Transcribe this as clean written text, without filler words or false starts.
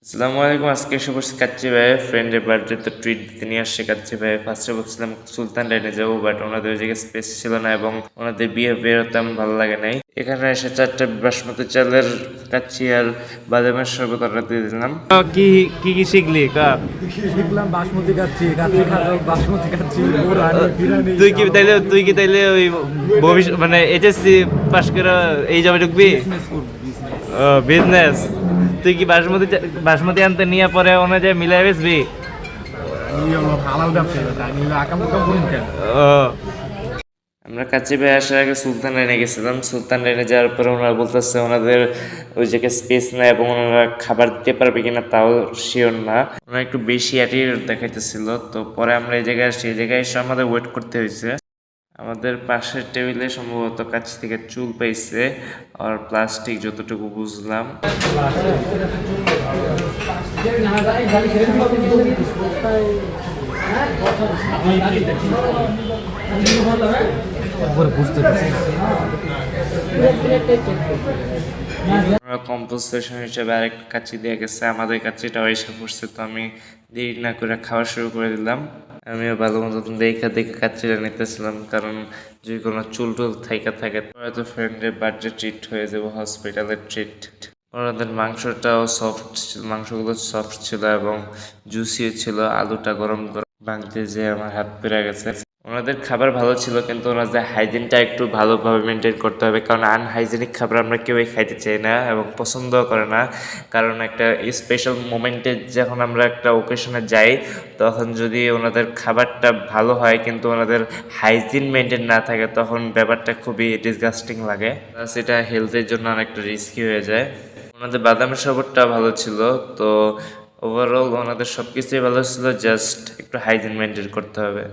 আসসালামু আলাইকুম। আজকে এসে বসে কাচ্চি ভাই ফ্রেন্ডের বার্থডে তো ট্রিট দিতে নিয়ে আসছে কাচ্চি ভাই। ফার্স্টে বলছিলাম সুলতান ডাইনে যাবো, বাট ওনাদের ওই জায়গায় স্পেস ছিল না এবং ওনাদের বিহেভিয়ারও তেমন ভালো লাগে নাই। এখানে এসে 4টা বাসমতি চালের কাচ্চি আর বাদামের শরবত অর্ডার দিয়ে দিলাম। কি কি কি শিখলি কা শিখলাম বাসমতি খাচ্ছি, কাচ্চি খাচ্ছি, বাসমতি খাচ্ছি, বিরিয়ানি বিরিয়ানি। তুই কি তাইলে ওই ভবিষ্যৎ মানে এইচএসসি পাস করে এই জবে ঢুকবি? ও বিজনেস। তুই কি বাসমতি আনতে নিয়ে পরে অনুযায়ী মিলাই বেচবি? হালাল ব্যবসা, আকাম কুকাম করুন কেন? ও আমরা কাচ্চি ভাই আসার আগে সুলতান ডাইনে গেছিলাম। সুলতান ডাইনে যাওয়ার পরে ওনারা বলতেছে ওনাদের ওই জায়গায় স্পেস নাই এবং ওনারা খাবার দিতে পারবে কিনা তাও শিওর না। ওনারা একটু বেশি অ্যাটিটিউড দেখাইতেছিল। তো পরে আমরা এই জায়গায় আসি, এই জায়গায় এসে আমাদের ওয়েট করতে হয়েছে। আমাদের পাশের টেবিলে সম্ভবত কাছ থেকে চুল পাইছে আর প্লাস্টিক, যতটুকু বুঝলাম। কম্পোজিশন হিসেবে আরেকটা কাচ্চি দিয়ে গেছে, আমাদের কাচ্চিটাও এসে পড়ছে। তো আমি দেরি না করে খাওয়া শুরু করে দিলাম। আমিও ভালো মতো দেখে কাচ্চিটা নিতেছিলাম, কারণ যদি কোনো চুল টুল থাকে হয়তো ফ্রেন্ডের বার্থডে ট্রিট হয়ে যাবো, হসপিটালের ট্রিট। ওনাদের মাংসটাও সফট, মাংসগুলো সফট ছিল এবং জুসিও ছিল। আলুটা গরম গরম ভাঙতে যে আমার হাত পেরে গেছে। ওনাদের খাবার ভালো ছিল, কিন্তু ওনাদের হাইজিনটা একটু ভালোভাবে মেনটেন করতে হবে, কারণ আনহাইজেনিক খাবার আমরা কেউই খাইতে চাই না এবং পছন্দও করে না। কারণ একটা স্পেশাল মোমেন্টে যখন আমরা একটা ওকেশনে যাই, তখন যদি ওনাদের খাবারটা ভালো হয় কিন্তু ওনাদের হাইজিন মেনটেন না থাকে, তখন ব্যাপারটা খুবই ডিসগাস্টিং লাগে। প্লাস এটা হেলথের জন্য অনেকটা রিস্কি হয়ে যায়। ওনাদের বাদামের শরবতটা ভালো ছিল। তো ওভারঅল ওনাদের সব কিছুই ভালো ছিল, জাস্ট একটু হাইজিন মেনটেন করতে হবে।